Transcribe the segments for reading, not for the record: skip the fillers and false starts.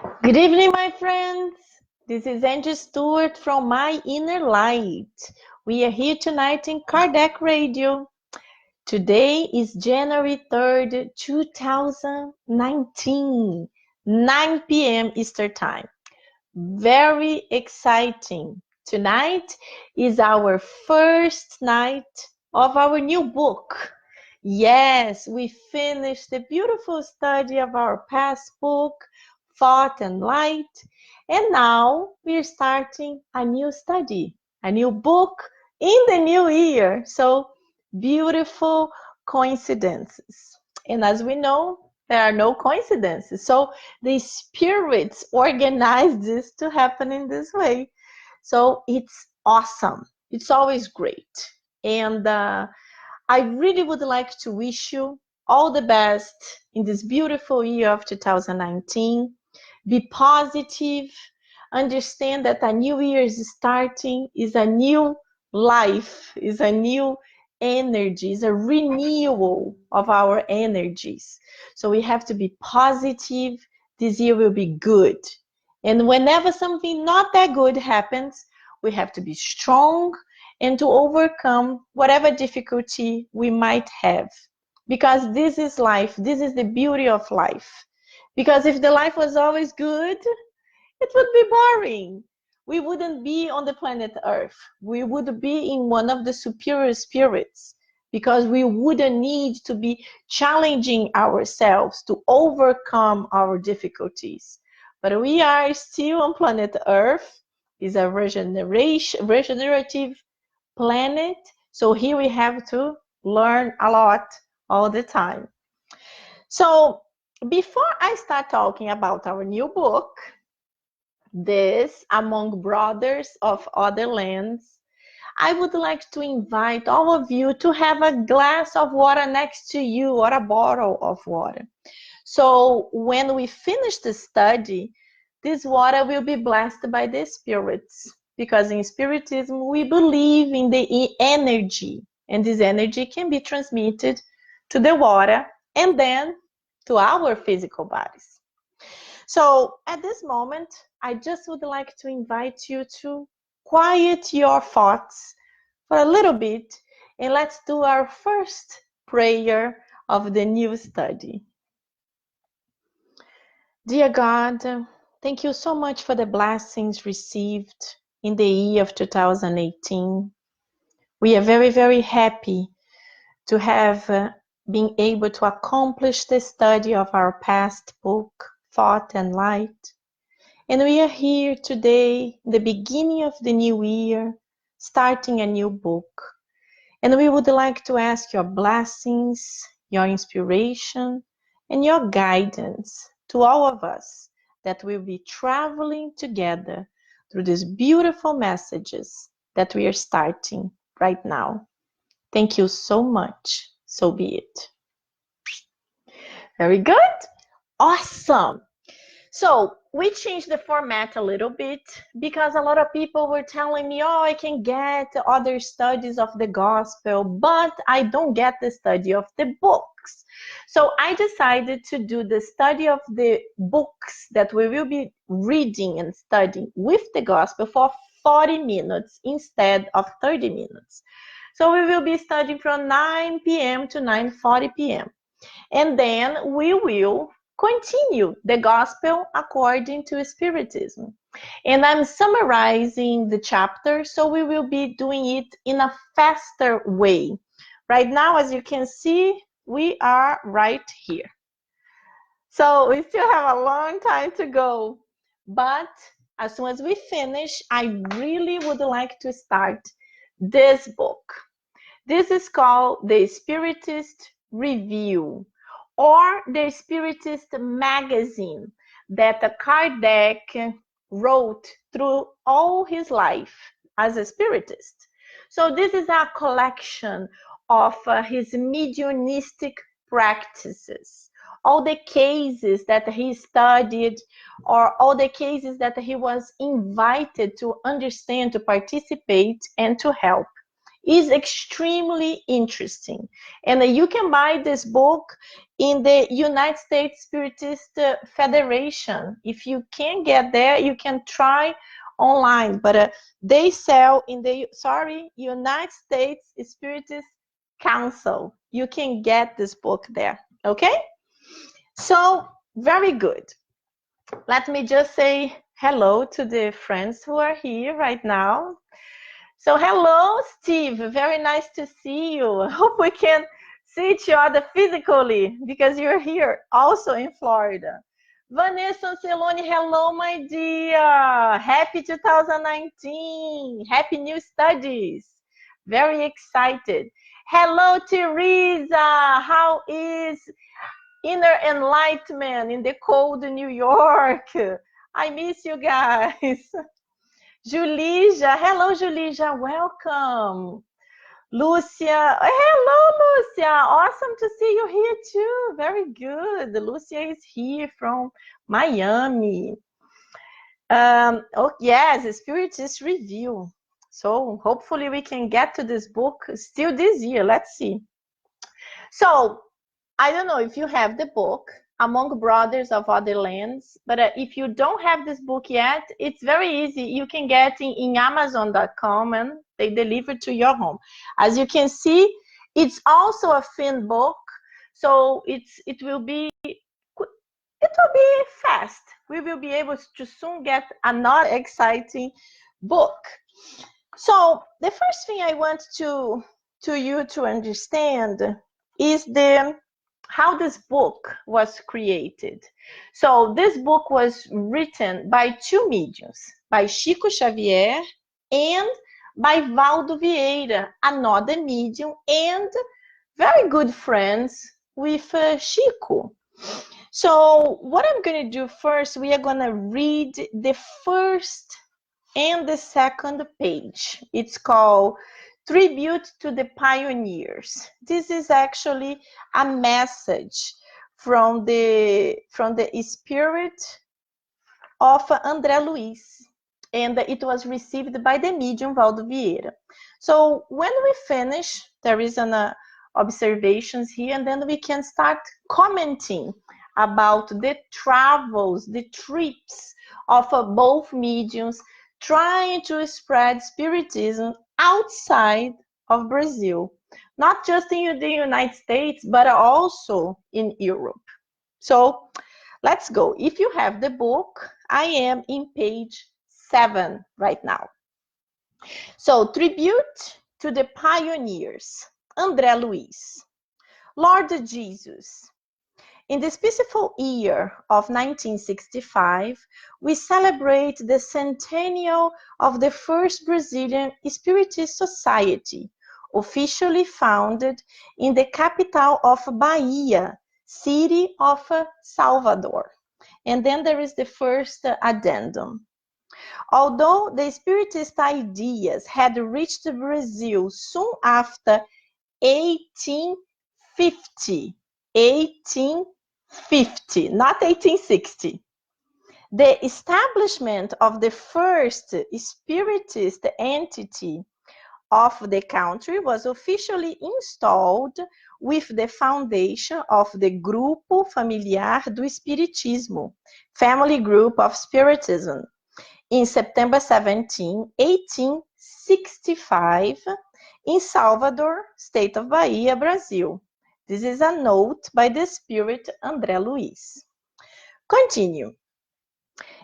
Good evening, my friends. This is Angie Stewart from My Inner Light. We are here tonight in Kardec Radio. Today is January 3rd, 2019, 9 p.m. Eastern Time. Very exciting. Tonight is our first night of our new book. Yes, we finished the beautiful study of our past book, Thought and Light, and now we're starting a new study, a new book in the new year. So beautiful coincidences. And as we know, there are no coincidences. So the spirits organize this to happen in this way. So it's awesome. It's always great. And I really would like to wish you all the best in this beautiful year of 2019. Be positive. Understand that a new year is starting, is a new life, is a new energy, is a renewal of our energies. So we have to be positive. This year will be good. And whenever something not that good happens, we have to be strong and to overcome whatever difficulty we might have. Because this is life. This is the beauty of life. Because if the life was always good, it would be boring. We wouldn't be on the planet Earth. We would be in one of the superior spirits because we wouldn't need to be challenging ourselves to overcome our difficulties. But we are still on planet Earth. It's a regenerative planet. So here we have to learn a lot all the time. So before I start talking about our new book, this Among Brothers of Other Lands, I would like to invite all of you to have a glass of water next to you or a bottle of water. So when we finish the study, this water will be blessed by the spirits, because in Spiritism we believe in the energy, and this energy can be transmitted to the water and then to our physical bodies. So at this moment, I just would like to invite you to quiet your thoughts for a little bit, and let's do our first prayer of the new study. Dear God, thank you so much for the blessings received in the year of 2018. We are very, very happy to have been able to accomplish the study of our past book, Thought and Light. And we are here today, the beginning of the new year, starting a new book. And we would like to ask your blessings, your inspiration, and your guidance to all of us that will be traveling together through these beautiful messages that we are starting right now. Thank you so much. So be it. Very good. Awesome. So we changed the format a little bit because a lot of people were telling me, oh, I can get other studies of the gospel, but I don't get the study of the books. So I decided to do the study of the books that we will be reading and studying with the gospel for 40 minutes instead of 30 minutes. So we will be studying from 9 p.m. to 9:40 p.m. And then we will continue the gospel according to Spiritism. And I'm summarizing the chapter, so we will be doing it in a faster way. Right now, as you can see, we are right here. So we still have a long time to go. But as soon as we finish, I really would like to start this book. This is called the Spiritist Review, or the Spiritist magazine that Kardec wrote through all his life as a Spiritist. So this is a collection of his mediumistic practices, all the cases that he studied, or all the cases that he was invited to understand, to participate, and to help is extremely interesting. And you can buy this book in the United States Spiritist Federation. If you can't get there, you can try online, but they sell in the United States Spiritist Council. You can get this book there. Okay, so very good. Let me just say hello to the friends who are here right now. So hello, Steve. Very nice to see you. I hope we can see each other physically because you're here also in Florida. Vanessa Anceloni, hello, my dear. Happy 2019. Happy new studies. Very excited. Hello, Teresa. How is inner enlightenment in the cold New York? I miss you guys. Julija, hello, Julija, welcome. Lucia, hello, Lucia. Awesome to see you here too. Very good. Lucia is here from Miami. Oh, yes, Spiritist Review. So hopefully we can get to this book still this year. Let's see. So I don't know if you have the book, Among Brothers of Other Lands, but if you don't have this book yet, it's very easy. You can get in Amazon.com and they deliver to your home. As you can see, it's also a thin book, so it will be fast. We will be able to soon get another exciting book. So the first thing I want you to understand is how this book was created. So this book was written by two mediums, by Chico Xavier and by Valdo Vieira, another medium and very good friends with Chico. So what I'm going to do first, we are going to read the first and the second page. It's called Tribute to the Pioneers. This is actually a message from the spirit of André Luiz, and it was received by the medium Valdo Vieira. So when we finish, there is an observations here, and then we can start commenting about the travels, the trips of both mediums, trying to spread Spiritism outside of Brazil, not just in the United States, but also in Europe. So let's go. If you have the book, I am in page 7 right now. So, Tribute to the Pioneers, André Luiz. Lord Jesus, in this peaceful year of 1965, we celebrate the centennial of the first Brazilian Spiritist Society, officially founded in the capital of Bahia, city of Salvador. And then there is the first addendum. Although the Spiritist ideas had reached Brazil soon after 1850, not 1860. The establishment of the first Spiritist entity of the country was officially installed with the foundation of the Grupo Familiar do Espiritismo, Family Group of Spiritism, in September 17, 1865, in Salvador, state of Bahia, Brazil. This is a note by the spirit André Luiz. Continue.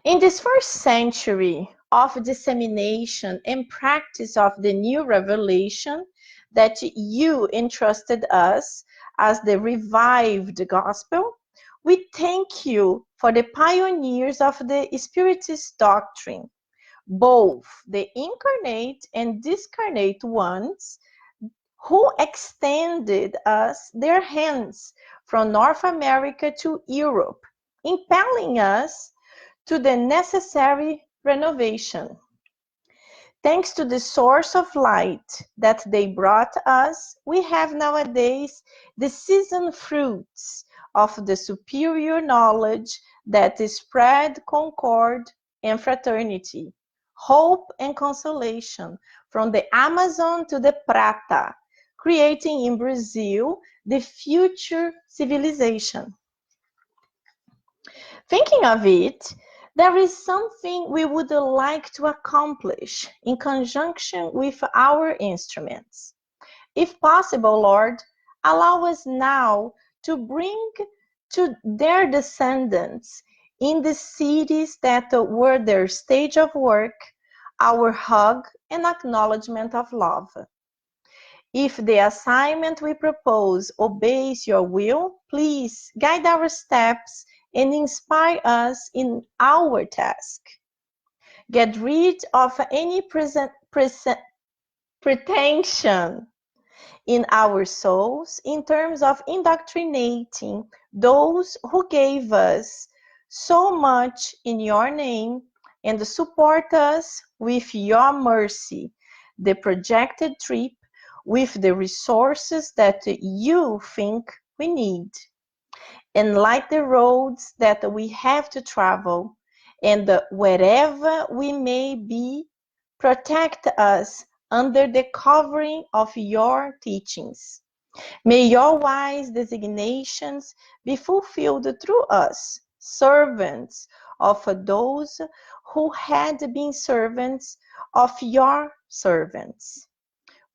In this first century of dissemination and practice of the new revelation that you entrusted us as the revived gospel, we thank you for the pioneers of the Spiritist doctrine, both the incarnate and discarnate ones, who extended us their hands from North America to Europe, impelling us to the necessary renovation. Thanks to the source of light that they brought us, we have nowadays the seasoned fruits of the superior knowledge that spread concord and fraternity, hope and consolation from the Amazon to the Prata, creating in Brazil the future civilization. Thinking of it, there is something we would like to accomplish in conjunction with our instruments. If possible, Lord, allow us now to bring to their descendants in the cities that were their stage of work our hug and acknowledgement of love. If the assignment we propose obeys your will, please guide our steps and inspire us in our task. Get rid of any pretension in our souls in terms of indoctrinating those who gave us so much in your name and support us with your mercy, the projected trip with the resources that you think we need. And light the roads that we have to travel, and wherever we may be, protect us under the covering of your teachings. May your wise designations be fulfilled through us, servants of those who had been servants of your servants.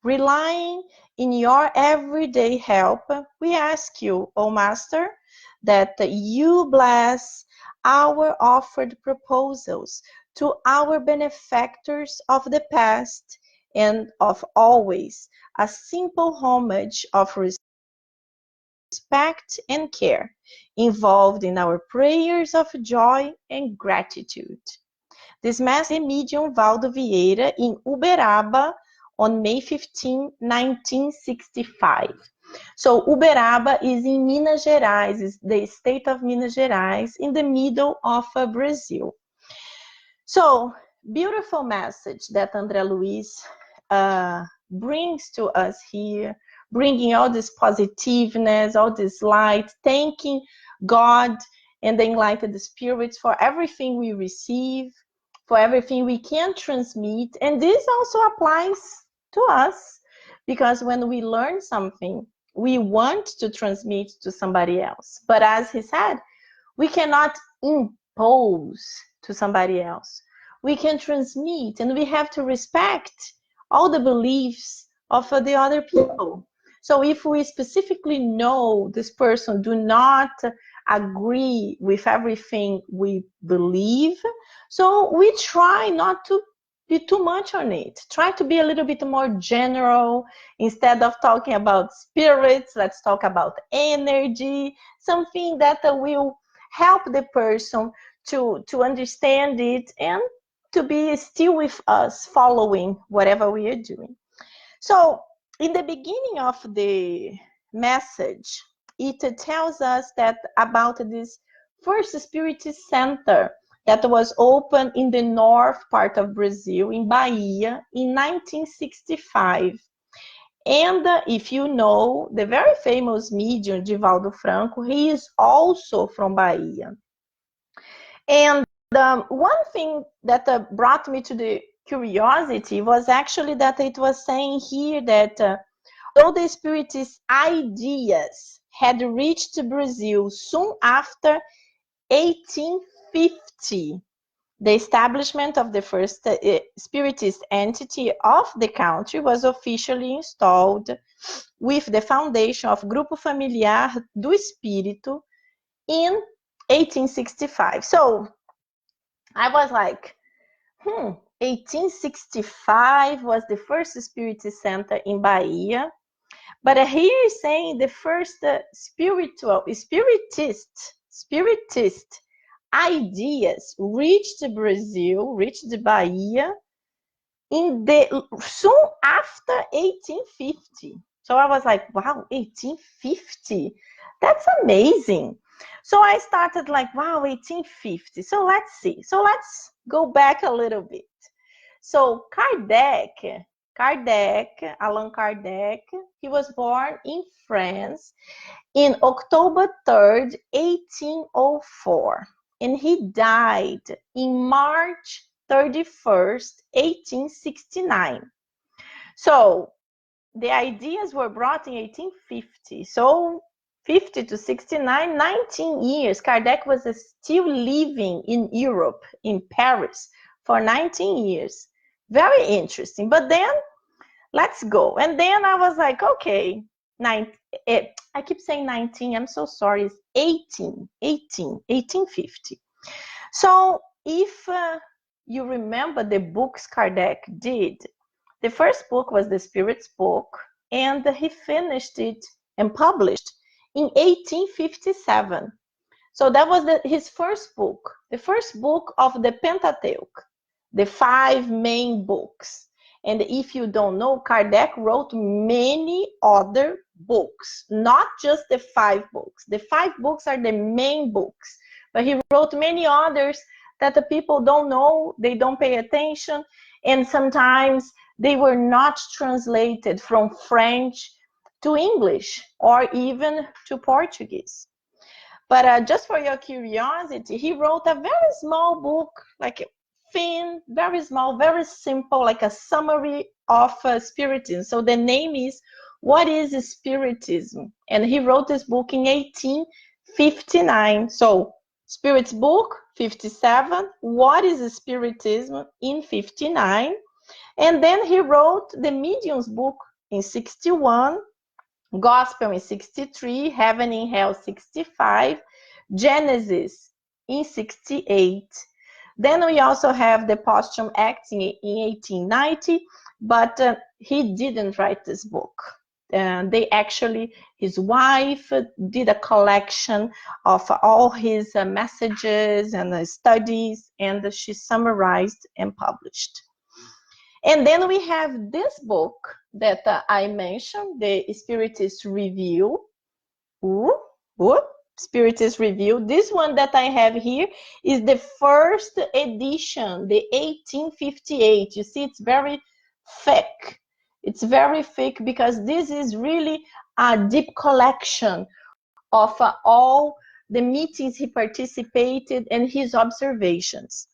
Relying in your everyday help, we ask you, O Master, that you bless our offered proposals to our benefactors of the past and of always, a simple homage of respect and care involved in our prayers of joy and gratitude. This message medium Valdo Vieira in Uberaba on May 15, 1965. So Uberaba is in Minas Gerais, is the state of Minas Gerais, in the middle of Brazil. So, beautiful message that André Luiz brings to us here, bringing all this positiveness, all this light, thanking God and the enlightened spirits for everything we receive, for everything we can transmit. And this also applies to us, because when we learn something, we want to transmit to somebody else. But as he said, we cannot impose to somebody else. We can transmit, and we have to respect all the beliefs of the other people. So if we specifically know this person do not agree with everything we believe, so we try not to be too much on it. Try to be a little bit more general. Instead of talking about spirits, let's talk about energy, something that will help the person to understand it and to be still with us, following whatever we are doing. So in the beginning of the message, it tells us that about this first Spiritist center that was opened in the north part of Brazil, in Bahia, in 1965. And if you know the very famous medium Divaldo Franco, he is also from Bahia. And one thing that brought me to the curiosity was actually that it was saying here that though the Spiritist ideas had reached Brazil soon after 1850, the establishment of the first Spiritist entity of the country was officially installed with the foundation of Grupo Familiar do Espírito in 1865. So I was like, 1865 was the first Spiritist center in Bahia. But here is saying the first Spiritist ideas reached Brazil, reached Bahia in soon after 1850. So I was like, wow, 1850, that's amazing. So I started like, wow, 1850. So let's see. So let's go back a little bit. So Allan Kardec, he was born in France in October 3rd, 1804. And he died in March 31st, 1869. So the ideas were brought in 1850. So 50 to 69, 19 years. Kardec was still living in Europe, in Paris, for 19 years. Very interesting. But then, let's go. And then I was like, okay, I keep saying 19. I'm so sorry. It's 1850. So if you remember the books Kardec did, the first book was The Spirit's Book, and he finished it and published in 1857. So that was his first book, the first book of the Pentateuch, the 5 main books. And if you don't know, Kardec wrote many other books, not just the 5 books. The 5 books are the main books, but he wrote many others that the people don't know, they don't pay attention, and sometimes they were not translated from French to English or even to Portuguese. But just for your curiosity, he wrote a very small book, like thin, very small, very simple, like a summary of Spiritism. So the name is What is Spiritism? And he wrote this book in 1859. So Spirit's Book, 57. What is Spiritism? In 59. And then he wrote the Medium's Book in 61. Gospel in 63, Heaven and Hell 65, Genesis in 68. Then we also have the Posthum Acts in 1890, but he didn't write this book. His wife did a collection of all his messages and studies, and she summarized and published. And then we have this book that I mentioned, the Spiritist Review. Spiritist Review. This one that I have here is the first edition, the 1858. You see, it's very thick. It's very thick because this is really a deep collection of all the meetings he participated and his observations.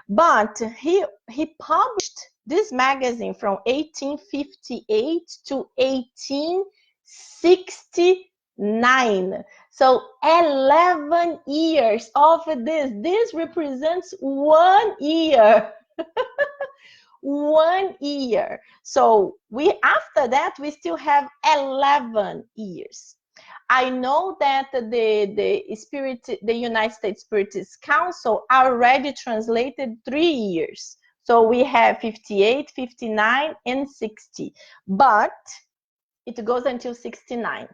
But he published this magazine from 1858 to 1869. So 11 years of this. This represents 1 year. 1 year. So after that, we still have 11 years. I know that the United States Spiritist Council already translated 3 years. So we have 58, 59, and 60. But it goes until 69.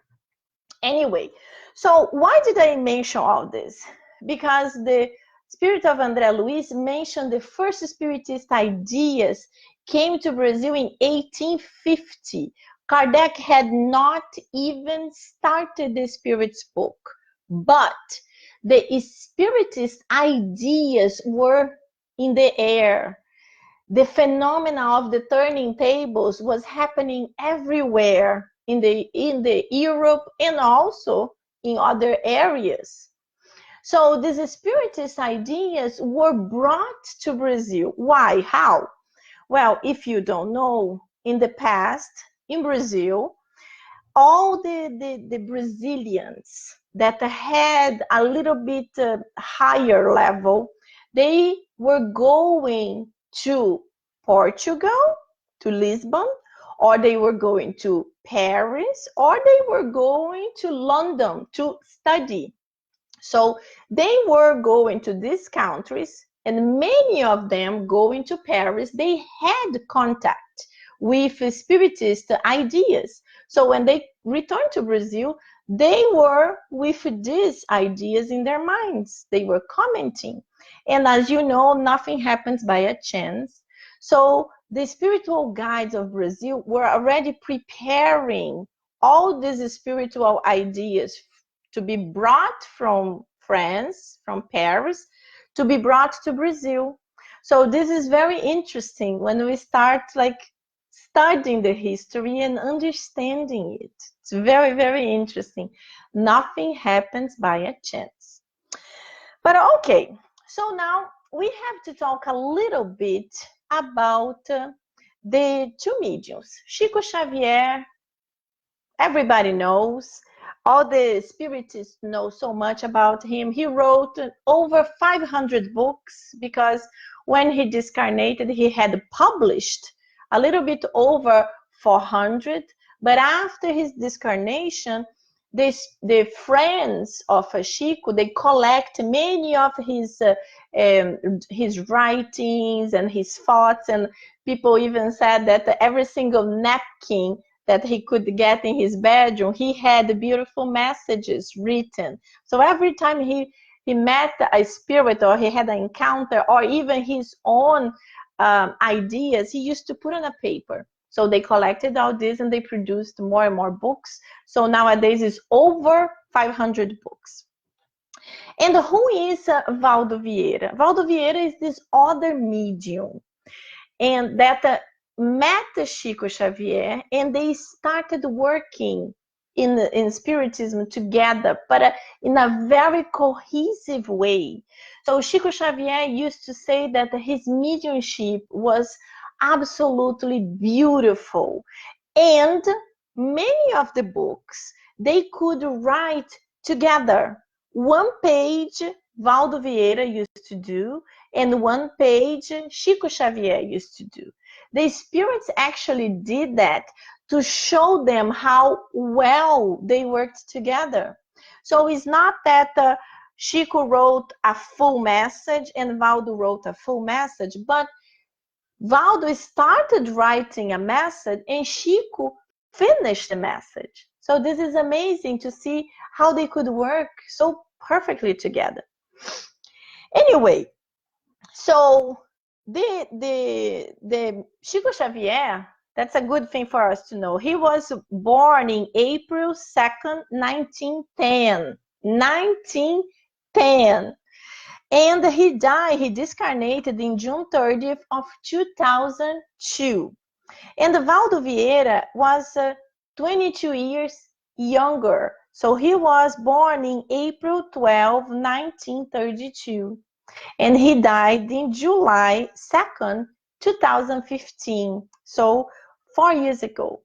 Anyway, so why did I mention all this? Because the Spirit of André Luiz mentioned the first Spiritist ideas came to Brazil in 1850. Kardec had not even started the Spirit's Book, but the Spiritist ideas were in the air. The phenomena of the turning tables was happening everywhere in the Europe and also in other areas. So these Spiritist ideas were brought to Brazil. Why? How? Well, if you don't know, in the past, in Brazil, all the Brazilians that had a little bit higher level, they were going to Portugal, to Lisbon, or they were going to Paris, or they were going to London to study. So they were going to these countries, and many of them going to Paris, they had contact with Spiritist ideas. So when they returned to Brazil, they were with these ideas in their minds. They were commenting. And as you know, nothing happens by a chance. So the spiritual guides of Brazil were already preparing all these spiritual ideas to be brought from France, from Paris, to be brought to Brazil. So this is very interesting when we start studying the history and understanding it. It's very, very interesting. Nothing happens by a chance. But okay, so now we have to talk a little bit about the two mediums. Chico Xavier, everybody knows. All the spiritists know so much about him. He wrote over 500 books because when he discarnated, he had published a little bit over 400. But after his discarnation, the friends of Chico, they collect many of his writings and his thoughts, and people even said that every single napkin that he could get in his bedroom, he had beautiful messages written. So every time he met a spirit, or he had an encounter, or even his own ideas, he used to put on a paper. So they collected all this and they produced more and more books. So nowadays it's over 500 books. And who is Valdo Vieira? Valdo Vieira is this other medium, and that met Chico Xavier, and they started working in spiritism together, but in a very cohesive way. So Chico Xavier used to say that his mediumship was absolutely beautiful, and many of the books they could write together. One page Valdo Vieira used to do, and one page Chico Xavier used to do. The spirits actually did that to show them how well they worked together. So it's not that Chico wrote a full message and Valdo wrote a full message, but Valdo started writing a message and Chico finished the message. So this is amazing to see how they could work so perfectly together. Anyway, so the Chico Xavier, that's a good thing for us to know. He was born in April 2nd, 1910. 1910. And he discarnated in June 30th of 2002. And Valdo Vieira was 22 years younger. So he was born in April 12, 1932. And he died in July 2nd, 2015. So 4 years ago.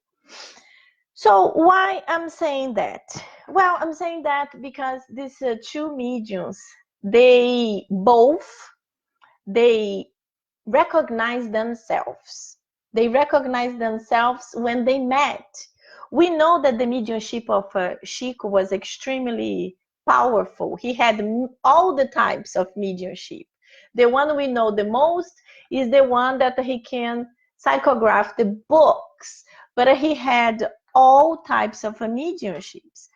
So why I'm saying that? Well, I'm saying that because these two mediums, they recognize themselves. They recognize themselves when they met. We know that the mediumship of Chico was extremely powerful. He had all the types of mediumship. The one we know the most is the one that he can psychograph the books, but he had all types of mediumships.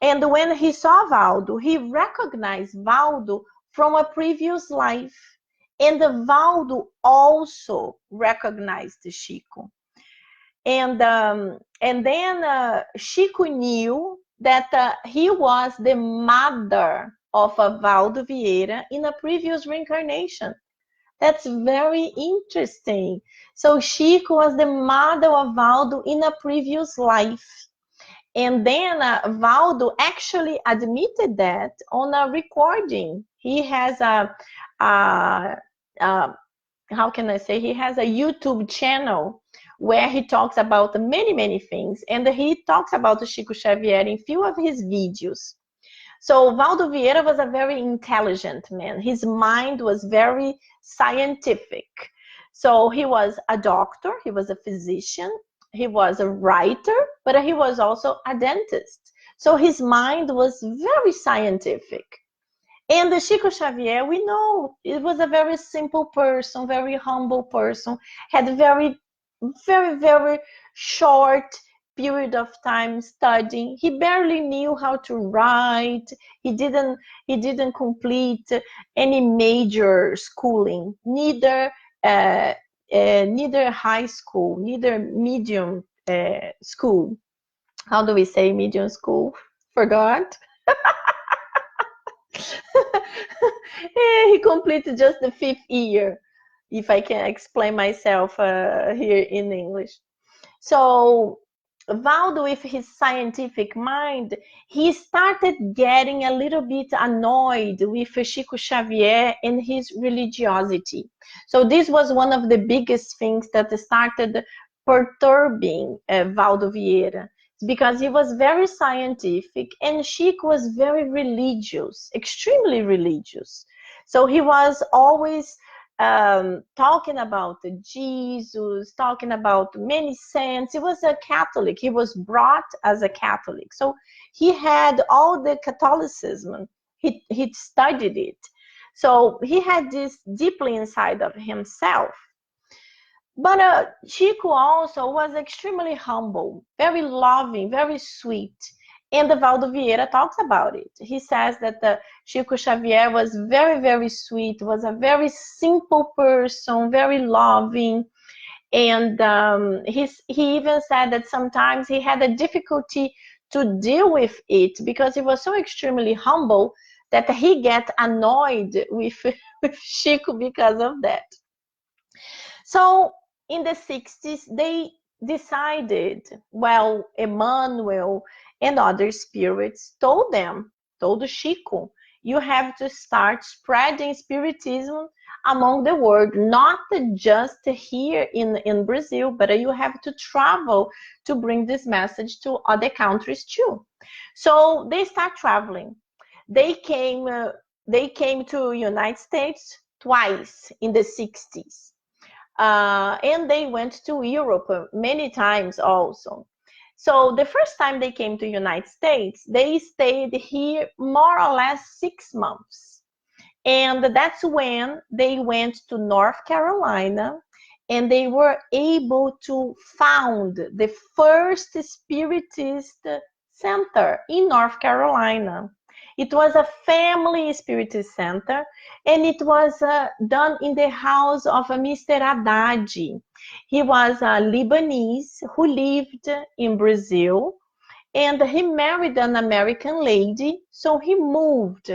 And when he saw Valdo, he recognized Valdo from a previous life. And Valdo also recognized Chico. And then Chico knew that he was the mother of Valdo Vieira in a previous reincarnation. That's very interesting. So Chico was the mother of Valdo in a previous life. And then Valdo actually admitted that on a recording. He has how can I say? He has a YouTube channel where he talks about many, many things. And he talks about Chico Xavier in few of his videos. So Valdo Vieira was a very intelligent man. His mind was very scientific. So he was a doctor, he was a physician, he was a writer, but he was also a dentist. So his mind was very scientific. And the Chico Xavier, we know, it was a very simple person, very humble person, had very, very, very short period of time studying. He barely knew how to write. He didn't complete any major schooling, neither high school, neither medium school. How do we say medium school? Forgot. He completed just the 5th year, if I can explain myself here in English. So Valdo, with his scientific mind, he started getting a little bit annoyed with Chico Xavier and his religiosity. So this was one of the biggest things that started perturbing Valdo Vieira, because he was very scientific and Chico was very religious, extremely religious. So he was always talking about Jesus, talking about many saints. He was a Catholic. He was brought as a Catholic. So he had all the Catholicism. He studied it. So he had this deeply inside of himself. But Chico also was extremely humble, very loving, very sweet. And Valdo Vieira talks about it. He says that Chico Xavier was very, very sweet, was a very simple person, very loving. And he even said that sometimes he had a difficulty to deal with it because he was so extremely humble that he get annoyed with, with Chico because of that. So in the 60s, they decided, well, Emmanuel and other spirits told Chico, you have to start spreading Spiritism among the world, not just here in Brazil, but you have to travel to bring this message to other countries too. So they start traveling. They came to United States twice in the 60s. And they went to Europe many times also. So the first time they came to United States, they stayed here more or less 6 months. And that's when they went to North Carolina and they were able to found the first Spiritist center in North Carolina. It was a family Spiritist center, and it was done in the house of Mr. Haddad. He was a Lebanese who lived in Brazil, and he married an American lady, so he moved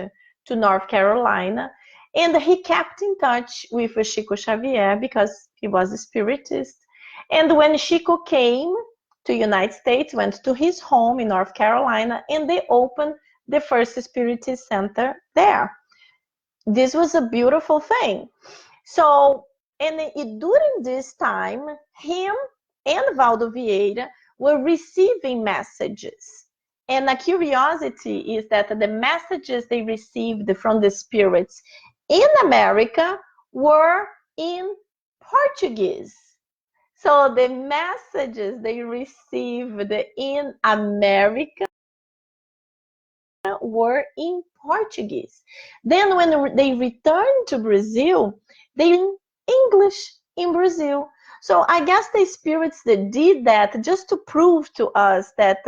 to North Carolina, and he kept in touch with Chico Xavier because he was a Spiritist. And when Chico came to United States, went to his home in North Carolina, and they opened the first Spiritist center there. This was a beautiful thing. So, and during this time, him and Valdo Vieira were receiving messages. And a curiosity is that the messages they received from the spirits in America were in Portuguese. So the messages they received in America were in Portuguese. Then when they returned to Brazil, they in English in Brazil. So I guess the spirits that did that just to prove to us that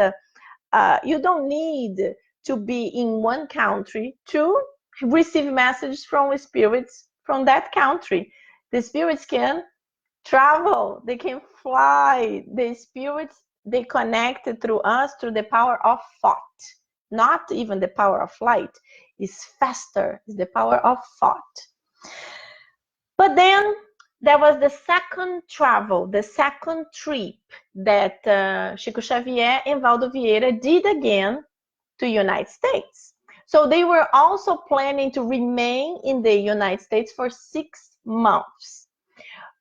you don't need to be in one country to receive messages from spirits from that country. The spirits can travel, they can fly. The spirits, they connect through us through the power of thought, not even the power of light. It's faster, it's the power of thought. But then there was the second travel, the second trip that Chico Xavier and Valdo Vieira did again to United States. So they were also planning to remain in the United States for 6 months.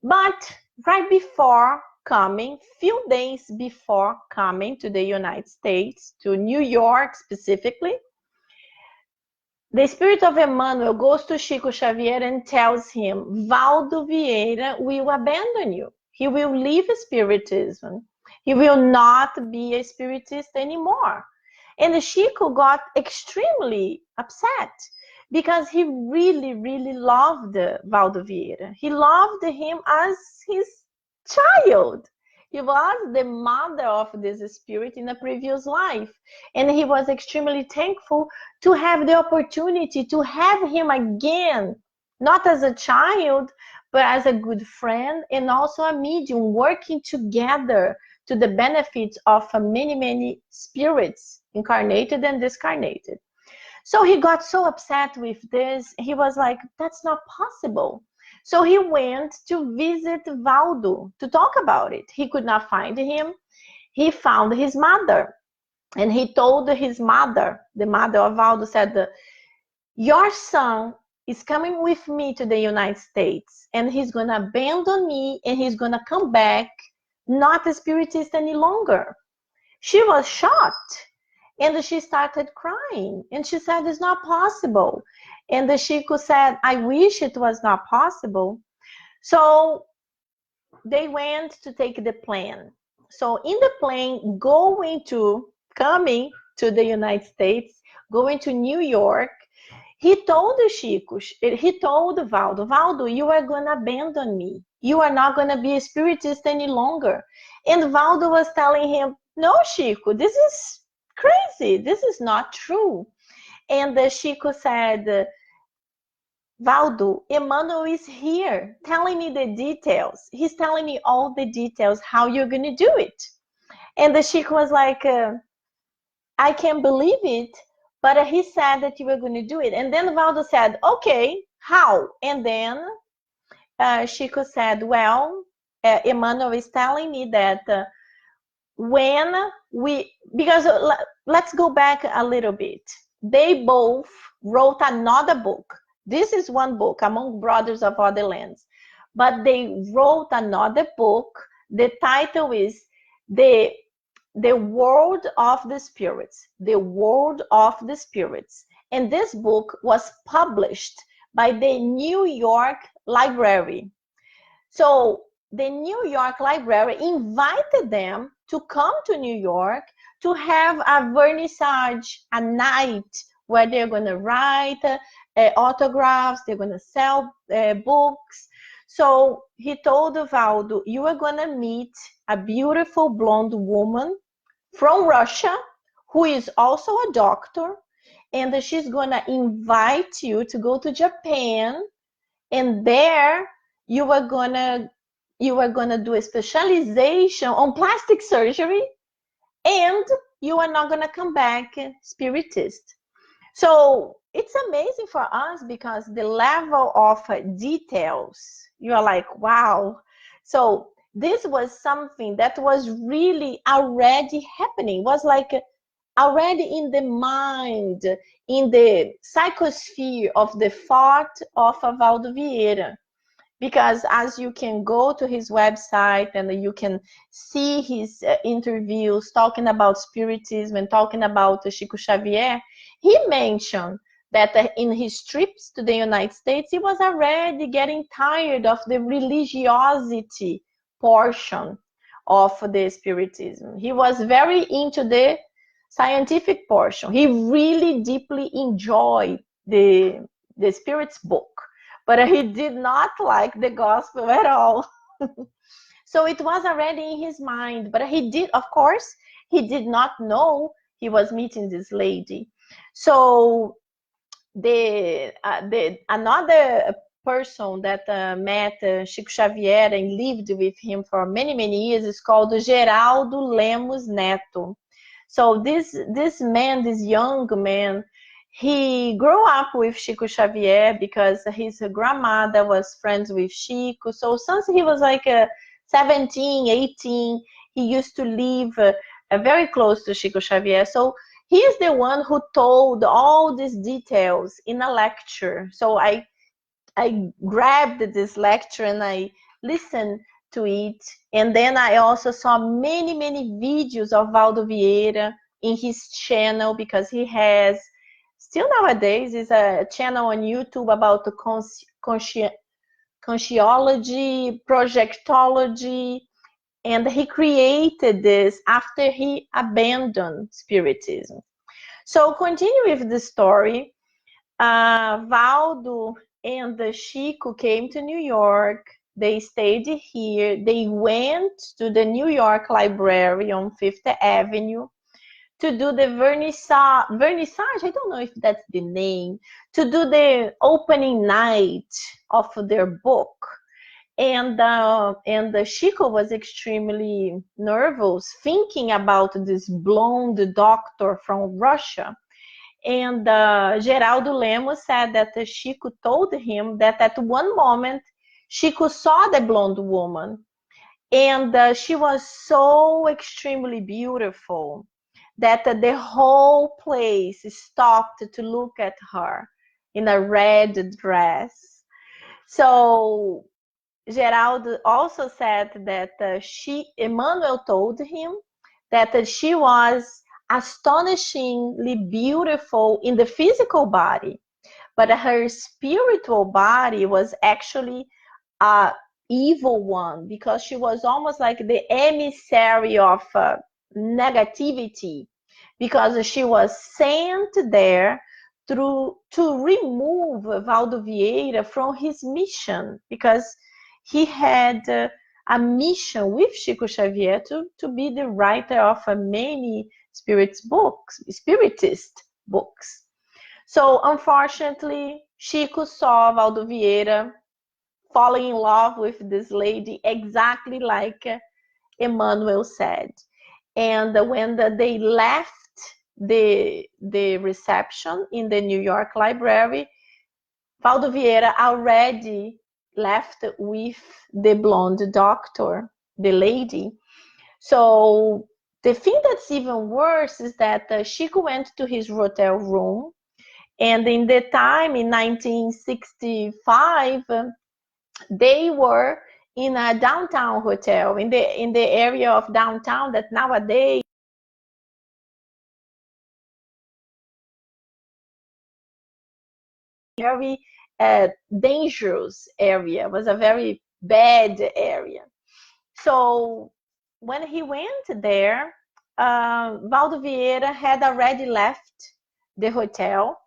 But right before coming, few days before coming to the United States, to New York specifically, the spirit of Emmanuel goes to Chico Xavier and tells him, Valdo Vieira will abandon you. He will leave Spiritism. He will not be a Spiritist anymore. And Chico got extremely upset because he really, really loved Valdo Vieira. He loved him as his child. He was the mother of this spirit in a previous life. And he was extremely thankful to have the opportunity to have him again, not as a child, but as a good friend and also a medium, working together to the benefits of many, many spirits, incarnated and discarnated. So he got so upset with this, he was like, that's not possible. So he went to visit Valdo to talk about it. He could not find him. he found his mother, and he told his mother, the mother of Valdo, said, your son is coming with me to the United States, and he's going to abandon me, and he's going to come back not a spiritist any longer. She was shocked, and she started crying, and she said, it's not possible. And the Chico said, I wish it was not possible. So they went to take the plane. So in the plane, coming to the United States, going to New York, he told Chico, he told Valdo, you are going to abandon me. You are not going to be a spiritist any longer. And Valdo was telling him, no, Chico, this is crazy. This is not true. And Chico said, Valdo, Emmanuel is here telling me the details. He's telling me all the details, how you're going to do it. And the Chico was like, I can't believe it, but he said that you were going to do it. And then Valdo said, okay, how? And then Chico said, well, Emmanuel is telling me that let's go back a little bit. They both wrote another book. This is one book, Among Brothers of Other Lands. But they wrote another book. The title is The World of the Spirits. The World of the Spirits. And this book was published by the New York Library. So the New York Library invited them to come to New York to have a vernissage, a night where they're going to write autographs, they're going to sell books. So he told Valdo, you are going to meet a beautiful blonde woman from Russia who is also a doctor, and she's going to invite you to go to Japan, and there you are going to do a specialization on plastic surgery, and you are not going to come back spiritist. So it's amazing for us because the level of details, you're like, wow. So this was something that was really already happening. It was like already in the mind, in the psychosphere of the thought of Valdo Vieira. Because as you can go to his website and you can see his interviews talking about spiritism and talking about Chico Xavier, he mentioned that in his trips to the United States, he was already getting tired of the religiosity portion of the spiritism. He was very into the scientific portion. He really deeply enjoyed the Spirit's book, but he did not like the gospel at all. So it was already in his mind, but he did, of course, he did not know he was meeting this lady. So another person that met Chico Xavier and lived with him for many, many years is called Geraldo Lemos Neto. So this man, this young man, he grew up with Chico Xavier because his grandmother was friends with Chico. So since he was like 17, 18, he used to live very close to Chico Xavier. So he is the one who told all these details in a lecture. So I grabbed this lecture and I listened to it. And then I also saw many, many videos of Valdo Vieira in his channel, because he has, still nowadays, is a channel on YouTube about the consciology, projectology, and he created this after he abandoned Spiritism. So continue with the story. Valdo and Chico came to New York. They stayed here. They went to the New York Library on Fifth Avenue to do the vernissage, I don't know if that's the name, to do the opening night of their book. And Chico was extremely nervous thinking about this blonde doctor from Russia. And Geraldo Lemos said that Chico told him that at one moment Chico saw the blonde woman, And she was so extremely beautiful that the whole place stopped to look at her in a red dress. So Geraldo also said that Emmanuel told him that she was astonishingly beautiful in the physical body, but her spiritual body was actually a evil one, because she was almost like the emissary of negativity, because she was sent there to remove Valdo Vieira from his mission, because he had a mission with Chico Xavier to be the writer of many spiritist books. So unfortunately, Chico saw Valdo Vieira falling in love with this lady, exactly like Emmanuel said. And when they left the reception in the New York Library, Valdo Vieira already left with the blonde doctor, the lady. So the thing that's even worse is that Chico went to his hotel room, and in the time in 1965, they were in a downtown hotel, in the area of downtown that nowadays very dangerous area, was a very bad area. So when he went there, Valdo Vieira had already left the hotel,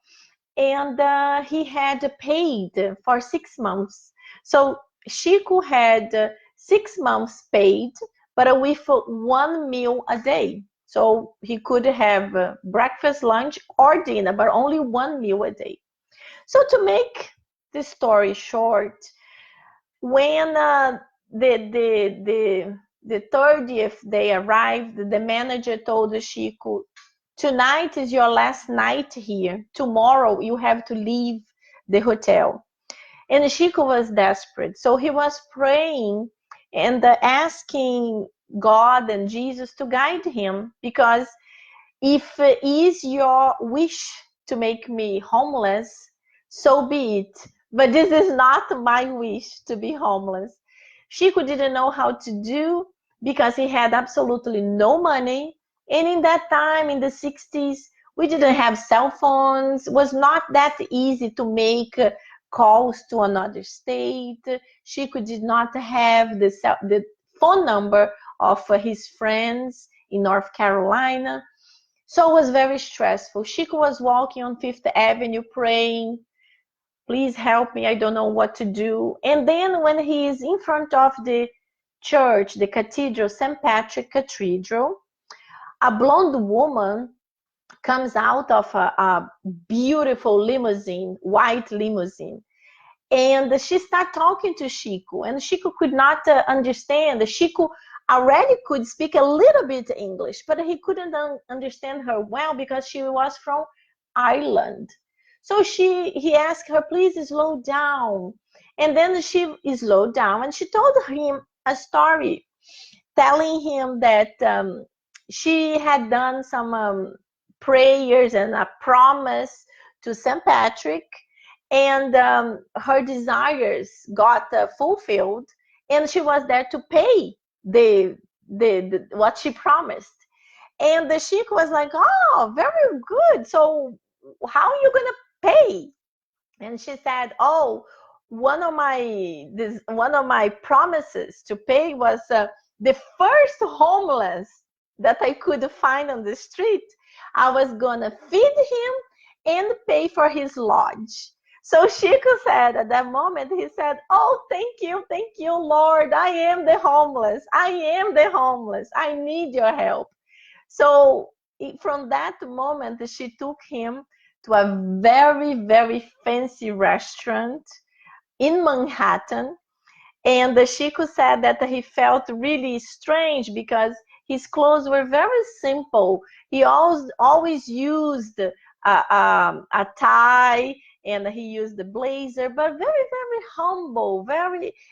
and he had paid for 6 months. So Chico had 6 months paid, but with one meal a day. So he could have breakfast, lunch, or dinner, but only one meal a day. So to make the story short, when the 30th day arrived, the manager told Chico, "Tonight is your last night here. Tomorrow you have to leave the hotel." And Chico was desperate. So he was praying and asking God and Jesus to guide him, because if it is your wish to make me homeless, so be it. But this is not my wish to be homeless. Chico didn't know how to do, because he had absolutely no money. And in that time, in the 60s, we didn't have cell phones. It was not that easy to make calls to another state. Chico did not have the phone number of his friends in North Carolina. So it was very stressful. Chico was walking on Fifth Avenue praying, "Please help me, I don't know what to do." And then when he is in front of the church, the cathedral, St. Patrick Cathedral, a blonde woman comes out of a beautiful limousine, white limousine. And she started talking to Chico, and Chico could not understand. Chico already could speak a little bit English, but he couldn't understand her well, because she was from Ireland. So he asked her, "Please slow down." And then she slowed down, and she told him a story, telling him that she had done some prayers and a promise to St. Patrick, and her desires got fulfilled, and she was there to pay the what she promised. And the sheik was like, "Oh, very good. So how are you gonna pay?" And she said, "Oh, one of my promises to pay was the first homeless that I could find on the street. I was gonna feed him and pay for his lodge." So Chico said at that moment, he said, "Oh, thank you, Lord. I am the homeless. I am the homeless. I need your help." So from that moment, she took him to a very, very fancy restaurant in Manhattan. And Chico said that he felt really strange, because his clothes were very simple. He always used a tie and he used the blazer, but very, very humble,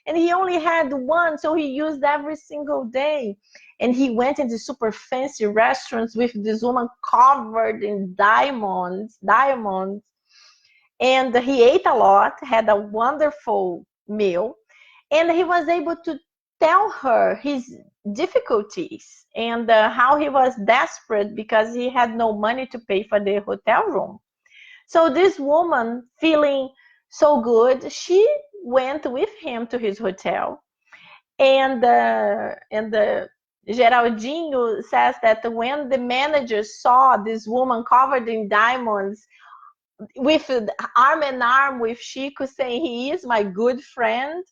and he only had one, so he used every single day. And he went into super fancy restaurants with this woman covered in diamonds. And he ate a lot, had a wonderful meal, and he was able to tell her his difficulties and how he was desperate because he had no money to pay for the hotel room. So this woman, feeling so good, she went with him to his hotel. And Geraldinho says that when the manager saw this woman covered in diamonds, with arm in arm with Chico, saying he is my good friend,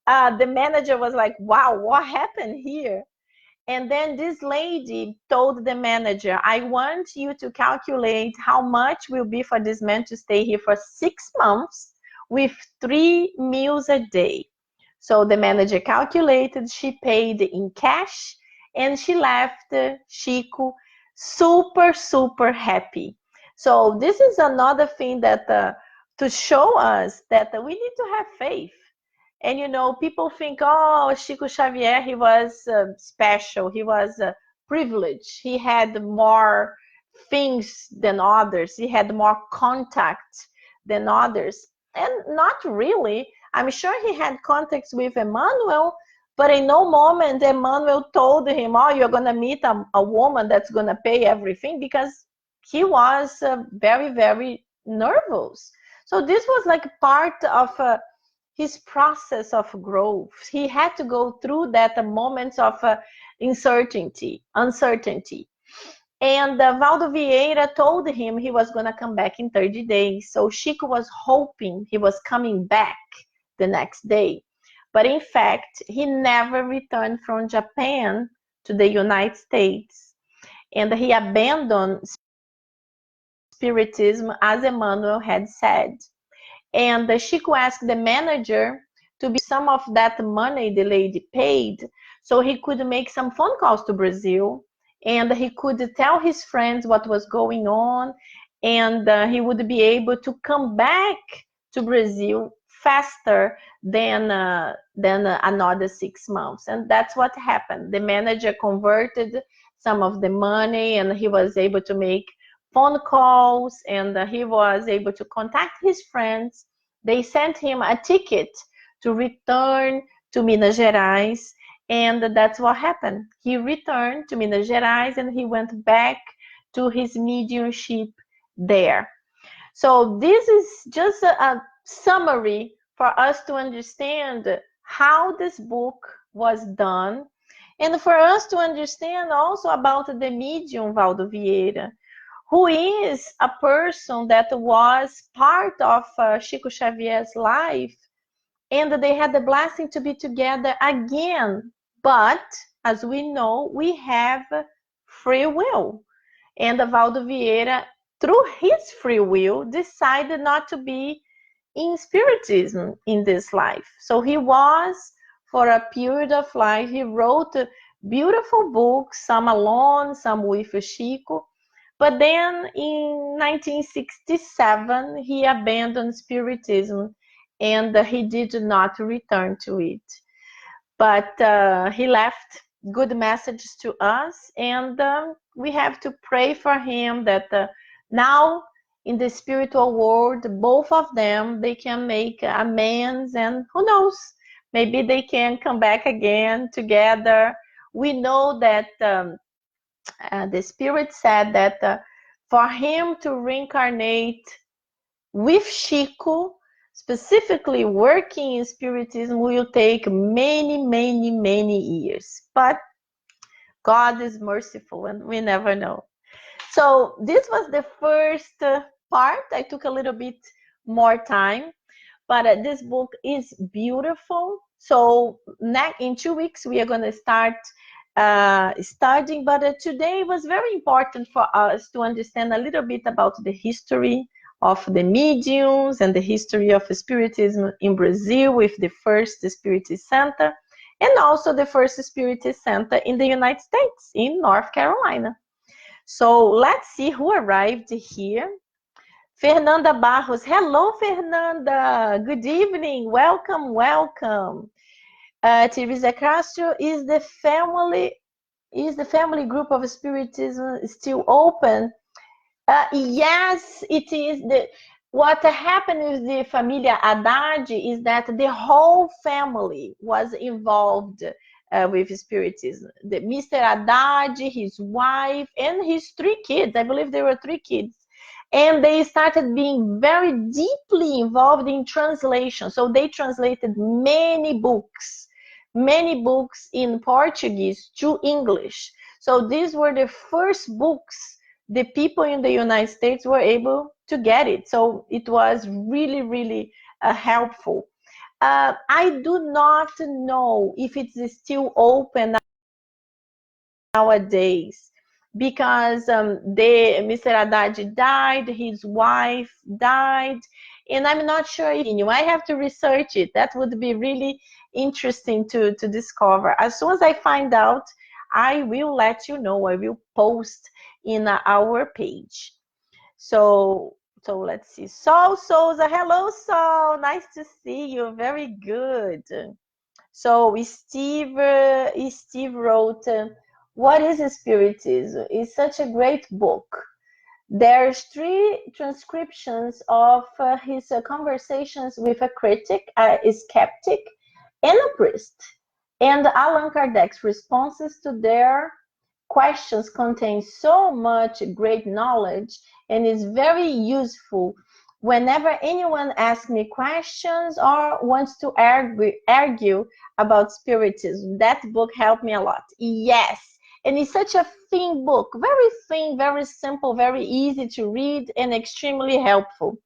the manager was like, wow, what happened here? And then this lady told the manager, I want you to calculate how much will be for this man to stay here for 6 months with 3 meals a day. So the manager calculated, she paid in cash, and she left Chico super, super happy. So this is another thing that to show us that we need to have faith. And people think, oh, Chico Xavier, he was special, he was privileged, he had more things than others, he had more contact than others. And not really. I'm sure he had contacts with Emmanuel, but in no moment Emmanuel told him, oh, you're going to meet a woman that's going to pay everything, because he was very, very nervous. So this was like part of his process of growth. He had to go through that moments of uncertainty. And Valdo Vieira told him he was going to come back in 30 days. So Chico was hoping he was coming back the next day. But in fact, he never returned from Japan to the United States. And he abandoned Spiritism, as Emmanuel had said. And Chico asked the manager to be some of that money the lady paid, so he could make some phone calls to Brazil, and he could tell his friends what was going on, and he would be able to come back to Brazil faster than another 6 months. And that's what happened. The manager converted some of the money, and he was able to make phone calls, and he was able to contact his friends. They sent him a ticket to return to Minas Gerais, and that's what happened. He returned to Minas Gerais, and he went back to his mediumship there. So this is just a summary for us to understand how this book was done, and for us to understand also about the medium Valdo Vieira, who is a person that was part of Chico Xavier's life, and they had the blessing to be together again. But as we know, we have free will. And Valdo Vieira, through his free will, decided not to be in Spiritism in this life. So he was, for a period of life, he wrote beautiful books, some alone, some with Chico. But then in 1967, he abandoned Spiritism, and he did not return to it. But he left good messages to us, and we have to pray for him that now in the spiritual world, both of them, they can make amends, and who knows, maybe they can come back again together. We know that the Spirit said that for him to reincarnate with Chico, specifically working in Spiritism, will take many, many, many years. But God is merciful, and we never know. So this was the first part. I took a little bit more time, but this book is beautiful. So in 2 weeks, we are going to start studying, but today was very important for us to understand a little bit about the history of the mediums and the history of Spiritism in Brazil with the first Spiritist Center, and also the first Spiritist Center in the United States, in North Carolina. So let's see who arrived here. Fernanda Barros. Hello, Fernanda. Good evening. Welcome, welcome. Teresa Castro, is the family group of Spiritism still open? Yes, it is. What happened with the Familia Haddad is that the whole family was involved with Spiritism. Mr. Haddad, his wife, and his 3 kids. I believe there were 3 kids. And they started being very deeply involved in translation. So they translated many books in Portuguese to English. So these were the first books the people in the United States were able to get it. So it was really, really helpful. I do not know if it's still open nowadays because Mr. Haddad died, his wife died, and I'm not sure if I have to research it. That would be really interesting to discover. As soon as I find out, I will let you know. I will post in our page. So let's see. Sol Souza, hello Sol, nice to see you. Very good. So Steve wrote, "What is Spiritism?" It's such a great book. There's 3 transcriptions of his conversations with a critic, a skeptic, and a priest. And Allan Kardec's responses to their questions contain so much great knowledge and is very useful whenever anyone asks me questions or wants to argue about spiritism. That book helped me a lot. Yes. And it's such a thin book, very thin, very simple, very easy to read, and extremely helpful.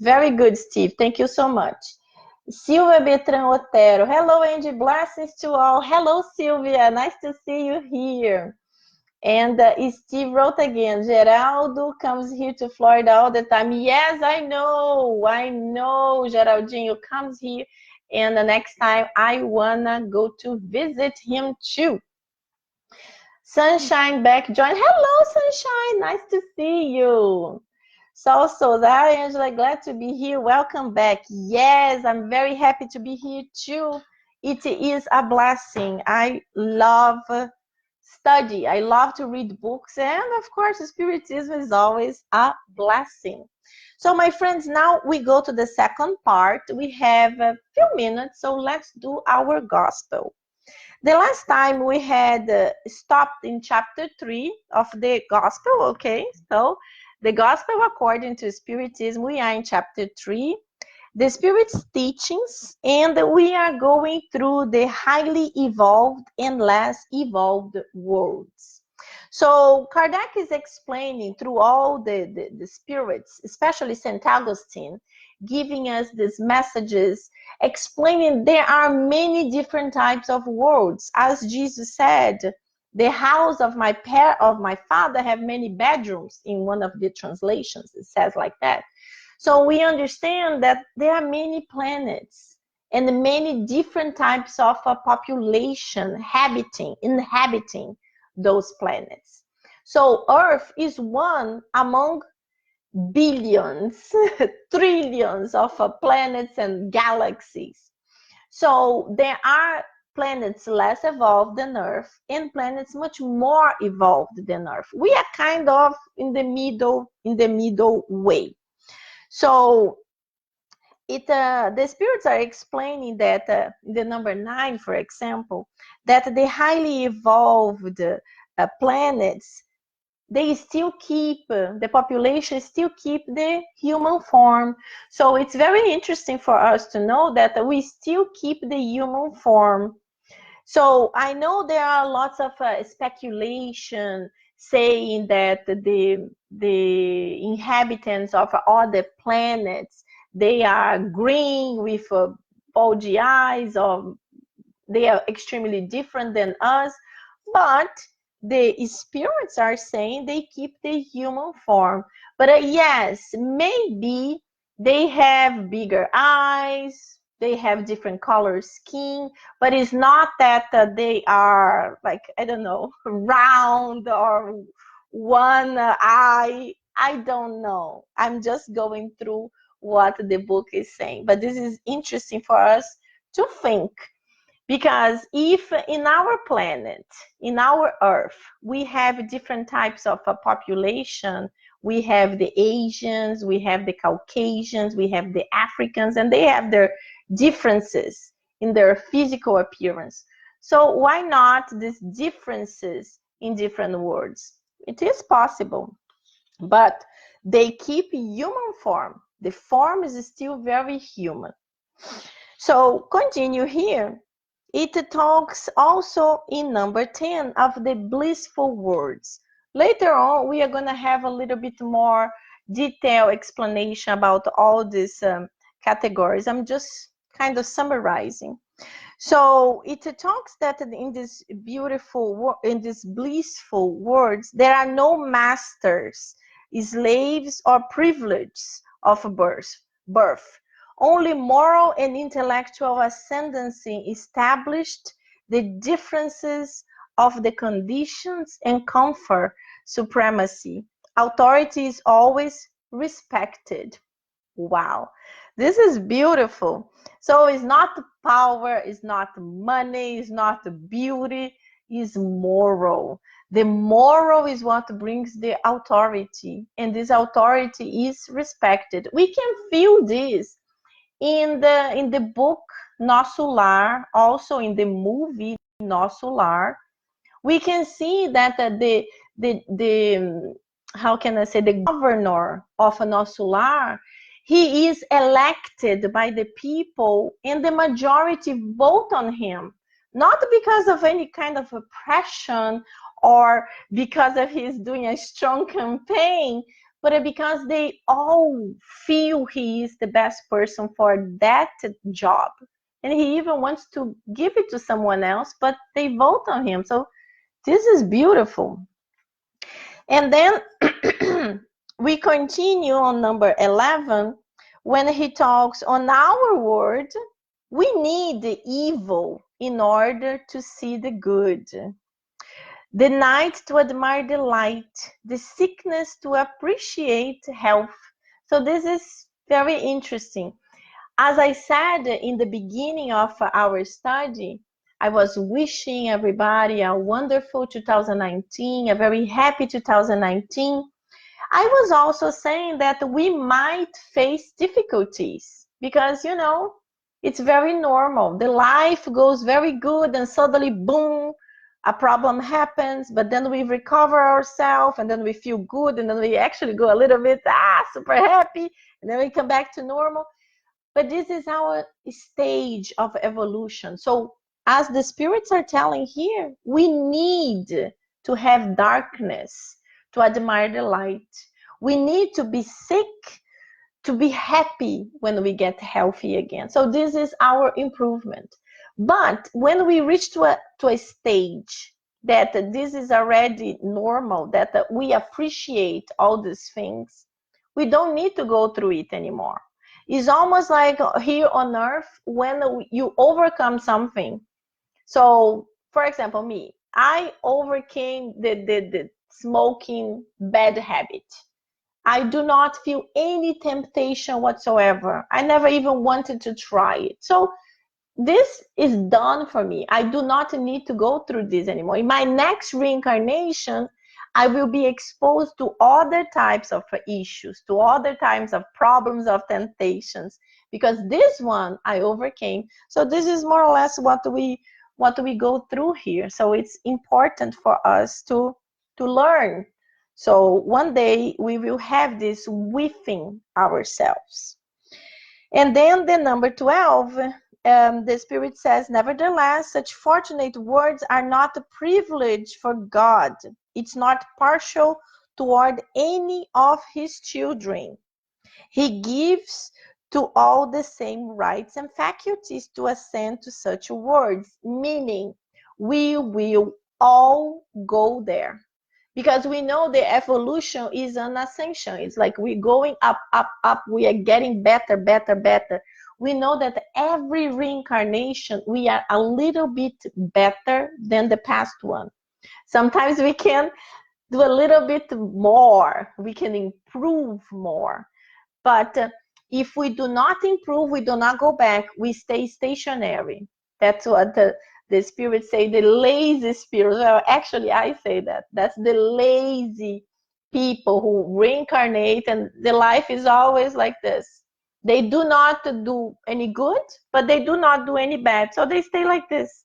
Very good, Steve. Thank you so much. Silvia Betran Otero. Hello, Angie. Blessings to all. Hello, Silvia. Nice to see you here. And Steve wrote again, Geraldo comes here to Florida all the time. Yes, I know. Geraldinho comes here. And the next time I wanna go to visit him too. Sunshine back join. Hello, Sunshine. Nice to see you. So, hi, Angela. Glad to be here. Welcome back. Yes, I'm very happy to be here too. It is a blessing. I love study. I love to read books. And of course, Spiritism is always a blessing. So, my friends, now we go to the second part. We have a few minutes, so let's do our gospel. The last time we had stopped in chapter 3 of the gospel, okay? So the gospel according to Spiritism, we are in chapter 3, the Spirit's teachings, and we are going through the highly evolved and less evolved worlds. So Kardec is explaining through all the spirits, especially St. Augustine, giving us these messages, explaining there are many different types of worlds. As Jesus said, the house of my father have many bedrooms in one of the translations. It says like that. So we understand that there are many planets and many different types of population inhabiting those planets. So Earth is one among billions, trillions of planets and galaxies. So there are planets less evolved than Earth and planets much more evolved than Earth. We are kind of in the middle way. So the spirits are explaining that the number 9, for example, that the highly evolved planets, they still keep the population still keep the human form. So it's very interesting for us to know that we still keep the human form. So I know there are lots of speculation saying that the inhabitants of other planets, they are green with bulgy eyes, or they are extremely different than us. But the spirits are saying they keep the human form. But yes, maybe they have bigger eyes, they have different color skin, but it's not that they are like, I don't know, round or one eye. I don't know. I'm just going through what the book is saying. But this is interesting for us to think. Because if in our planet, in our Earth, we have different types of a population, we have the Asians, we have the Caucasians, we have the Africans, and they have their differences in their physical appearance. So why not these differences in different words? It is possible, but they keep human form. The form is still very human. So continue here. It talks also in number 10 of the blissful words. Later on, we are going to have a little bit more detailed explanation about all these categories. I'm just kind of summarizing. So it talks that in this blissful words, there are no masters, slaves, or privileges of birth. Only moral and intellectual ascendancy established, the differences of the conditions and confer supremacy. Authority is always respected. Wow, this is beautiful. So it's not power, it's not money, it's not beauty, it's moral. The moral is what brings the authority, and this authority is respected. We can feel this in the book Nosso Lar, also in the movie Nosso Lar. We can see that the how can I say, the governor of Nosso Lar, he is elected by the people and the majority vote on him, not because of any kind of oppression or because of his doing a strong campaign, but because they all feel he is the best person for that job. And he even wants to give it to someone else, but they vote on him. So this is beautiful. And then we continue on number 11 when he talks on our word, we need the evil in order to see the good. The night to admire the light, the sickness to appreciate health. So this is very interesting. As I said in the beginning of our study, I was wishing everybody a wonderful 2019, a very happy 2019. I was also saying that we might face difficulties because, you know, it's very normal. The life goes very good and suddenly, boom, a problem happens, but then we recover ourselves and then we feel good and then we actually go a little bit, super happy, and then we come back to normal. But this is our stage of evolution. So as the spirits are telling here, we need to have darkness to admire the light. We need to be sick to be happy when we get healthy again. So this is our improvement. But when we reach to a stage that this is already normal, that we appreciate all these things, we don't need to go through it anymore. It's almost like here on earth when you overcome something. So, for example, me, I overcame the smoking bad habit. I do not feel any temptation whatsoever. I never even wanted to try it. So this is done for me. I do not need to go through this anymore. In my next reincarnation, I will be exposed to other types of issues, to other types of problems, of temptations, because this one I overcame. So this is more or less what we go through here. So it's important for us to learn. So one day we will have this within ourselves. And then the number 12, the Spirit says, nevertheless, such fortunate words are not a privilege for God. It's not partial toward any of his children. He gives to all the same rights and faculties to assent to such words, meaning we will all go there. Because we know the evolution is an ascension. It's like we're going up, up, up. We are getting better, better, better. We know that every reincarnation, we are a little bit better than the past one. Sometimes we can do a little bit more, we can improve more. But if we do not improve, we do not go back, we stay stationary. That's what the spirits say, the lazy spirits. Well, actually, I say that. That's the lazy people who reincarnate, and the life is always like this. They do not do any good, but they do not do any bad. So they stay like this.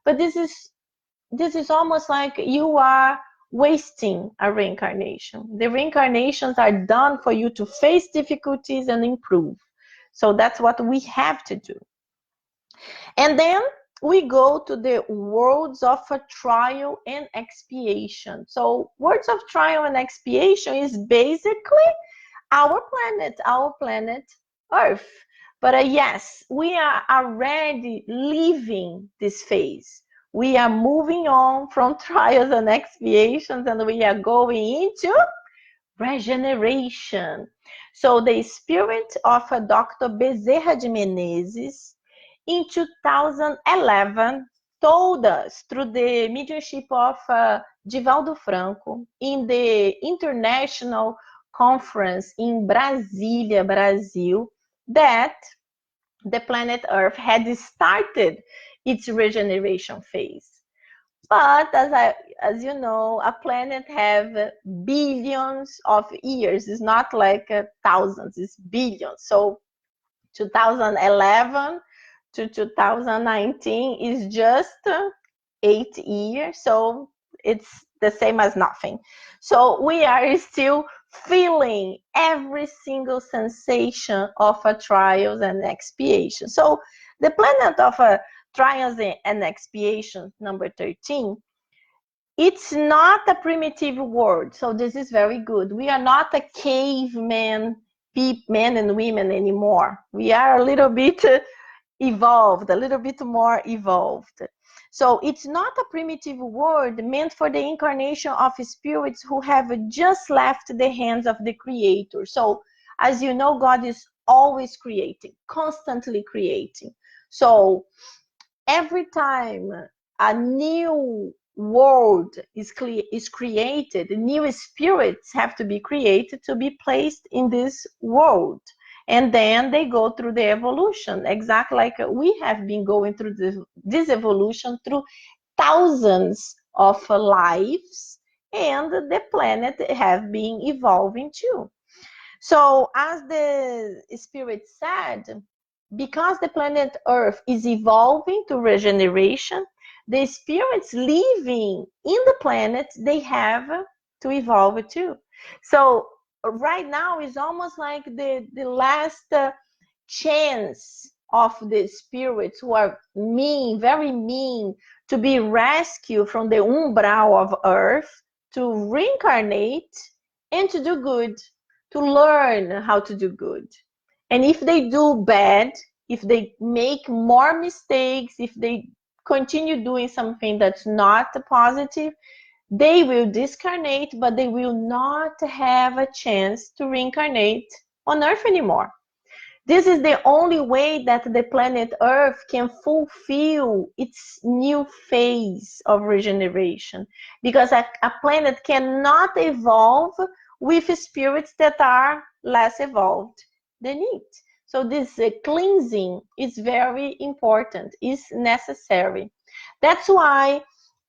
But this is almost like you are wasting a reincarnation. The reincarnations are done for you to face difficulties and improve. So that's what we have to do. And then we go to the worlds of a trial and expiation. So worlds of trial and expiation is basically our planet Earth. But yes, we are already leaving this phase. We are moving on from trials and expiations, and we are going into regeneration. So the spirit of Dr. Bezerra de Menezes in 2011 told us through the mediumship of Divaldo Franco in the international conference in Brasília, Brazil, that the planet Earth had started its regeneration phase. But as you know, a planet have billions of years. It's not like thousands, it's billions. So 2011 to 2019 is just 8 years. So it's the same as nothing. So we are still feeling every single sensation of a trials and expiation. So the planet of a trials and expiation, number 13, it's not a primitive world. So this is very good. We are not a caveman, men and women anymore. We are a little bit evolved, a little bit more evolved. So it's not a primitive word meant for the incarnation of spirits who have just left the hands of the Creator. So as you know, God is always creating, constantly creating. So every time a new world is created, new spirits have to be created to be placed in this world. And then they go through the evolution, exactly like we have been going through this evolution through thousands of lives, and the planet have been evolving too. So as the spirit said, because the planet Earth is evolving to regeneration, the spirits living in the planet, they have to evolve too. So right now is almost like the last chance of the spirits who are mean, very mean, to be rescued from the umbral of Earth, to reincarnate and to do good, to learn how to do good. And if they do bad, if they make more mistakes, if they continue doing something that's not positive, they will discarnate, but they will not have a chance to reincarnate on Earth anymore. This is the only way that the planet Earth can fulfill its new phase of regeneration, because a planet cannot evolve with spirits that are less evolved than it. So this cleansing is very important, is necessary. That's why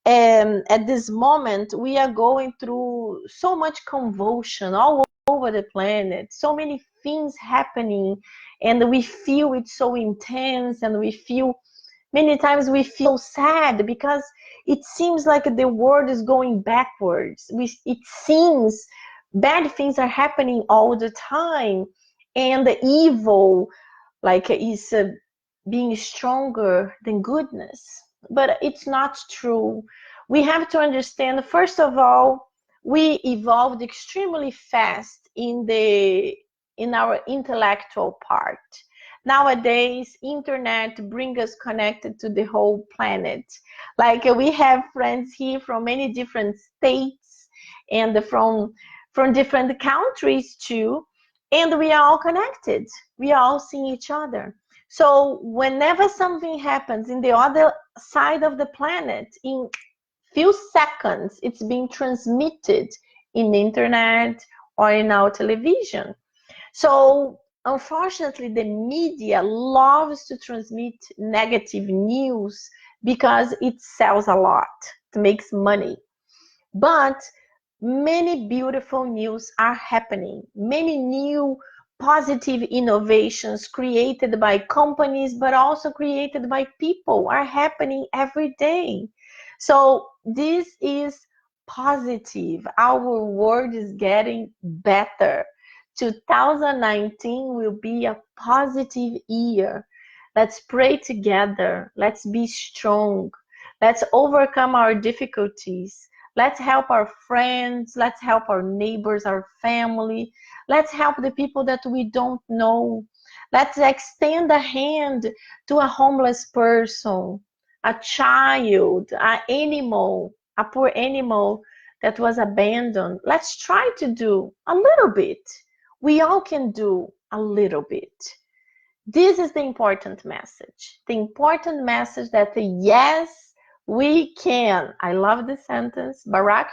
at this moment we are going through so much convulsion all over the planet, so many things happening, and we feel it so intense, and we feel many times we feel sad because it seems like the world is going backwards. It seems bad things are happening all the time, and the evil like is being stronger than goodness. But it's not true. We have to understand, first of all, we evolved extremely fast in our intellectual part. Nowadays, internet brings us connected to the whole planet. Like we have friends here from many different states and from different countries too, and we are all connected. We are all seeing each other. So whenever something happens in the other side of the planet, in few seconds, it's being transmitted in the internet or in our television. So unfortunately, the media loves to transmit negative news because it sells a lot, it makes money. But many beautiful news are happening. Many new positive innovations created by companies, but also created by people are happening every day. So this is positive. Our world is getting better. 2019 will be a positive year. Let's pray together. Let's be strong. Let's overcome our difficulties. Let's help our friends. Let's help our neighbors, our family. Let's help the people that we don't know. Let's extend a hand to a homeless person, a child, an animal, a poor animal that was abandoned. Let's try to do a little bit. We all can do a little bit. This is the important message. The important message that yes, we can. I love this sentence. Barack.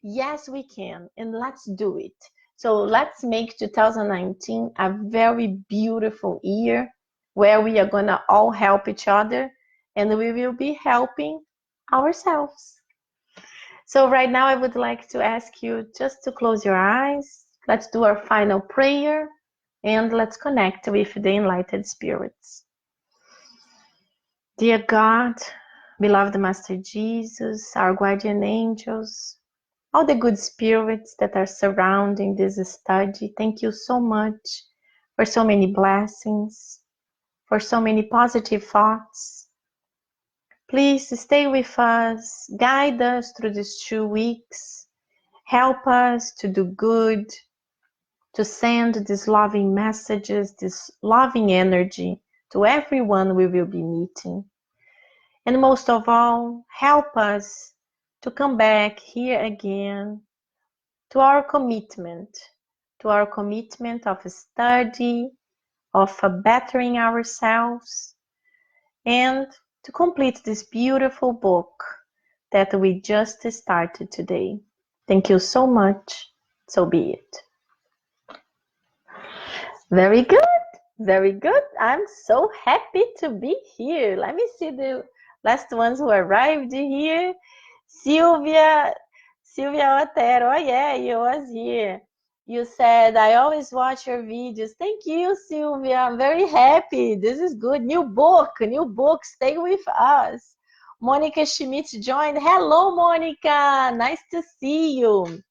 Yes, we can. And let's do it. So let's make 2019 a very beautiful year where we are going to all help each other and we will be helping ourselves. So right now I would like to ask you just to close your eyes. Let's do our final prayer and let's connect with the enlightened spirits. Dear God, beloved Master Jesus, our guardian angels, all the good spirits that are surrounding this study, thank you so much for so many blessings, for so many positive thoughts. Please stay with us, guide us through these 2 weeks, help us to do good, to send these loving messages, this loving energy to everyone we will be meeting. And most of all, help us to come back here again to our commitment of study, of bettering ourselves, and to complete this beautiful book that we just started today. Thank you so much. So be it. Very good. Very good. I'm so happy to be here. Let me see the last ones who arrived here. Sylvia Otero. Oh yeah, you was here. You said, I always watch your videos. Thank you, Sylvia. I'm very happy. This is good. New book. Stay with us. Monica Schmidt joined. Hello, Monica. Nice to see you.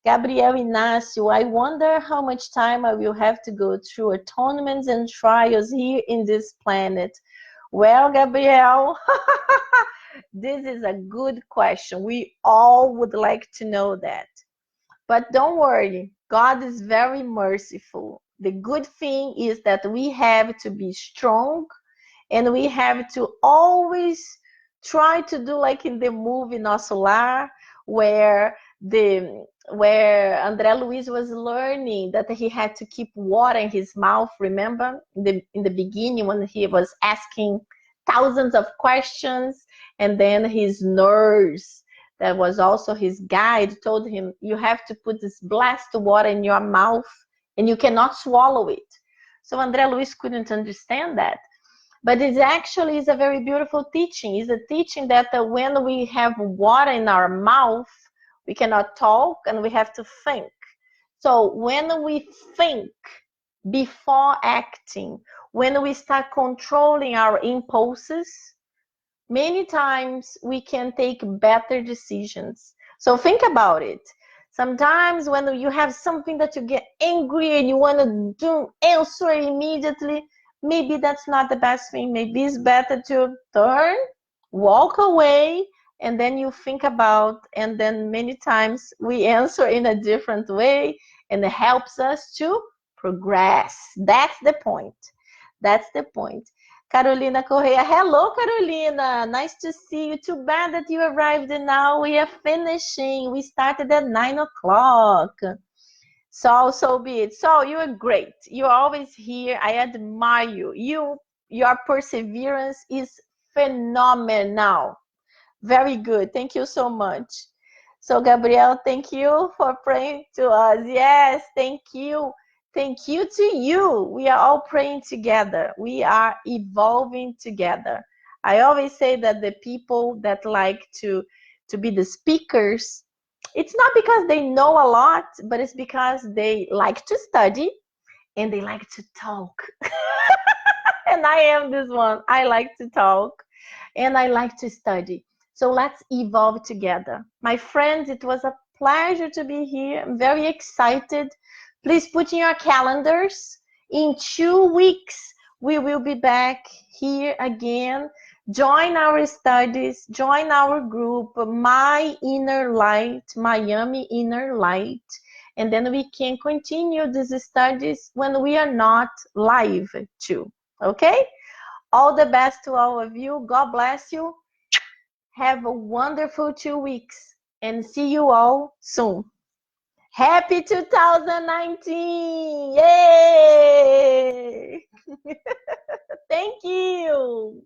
Gabriel Inácio, I wonder how much time I will have to go through atonements and trials here in this planet. Well, Gabriel, this is a good question. We all would like to know that. But don't worry, God is very merciful. The good thing is that we have to be strong and we have to always try to do like in the movie Nosso Lar, where André Luiz was learning that he had to keep water in his mouth. Remember in the beginning when he was asking thousands of questions, and then his nurse, that was also his guide, told him, you have to put this blessed water in your mouth and you cannot swallow it. So André Luiz couldn't understand that. But it actually is a very beautiful teaching. It's a teaching that when we have water in our mouth, we cannot talk and we have to think. So when we think before acting, when we start controlling our impulses, many times we can take better decisions. So think about it. Sometimes when you have something that you get angry and you want to answer immediately, maybe that's not the best thing. Maybe it's better to turn, walk away, and then you think about, and then many times we answer in a different way, and it helps us to progress. That's the point. That's the point. Carolina Correa. Hello, Carolina. Nice to see you. Too bad that you arrived and now we are finishing. We started at 9 o'clock. So be it. So you are great. You're always here. I admire you. Your perseverance is phenomenal. Very good. Thank you so much. So, Gabriel, thank you for praying to us. Yes, thank you. Thank you to you. We are all praying together. We are evolving together. I always say that the people that like to be the speakers, it's not because they know a lot, but it's because they like to study and they like to talk. And I am this one. I like to talk and I like to study. So let's evolve together. My friends, it was a pleasure to be here. I'm very excited. Please put in your calendars. In 2 weeks, we will be back here again. Join our studies, join our group, My Inner Light, Miami Inner Light. And then we can continue these studies when we are not live too. Okay? All the best to all of you. God bless you. Have a wonderful 2 weeks and see you all soon. Happy 2019! Yay! Thank you.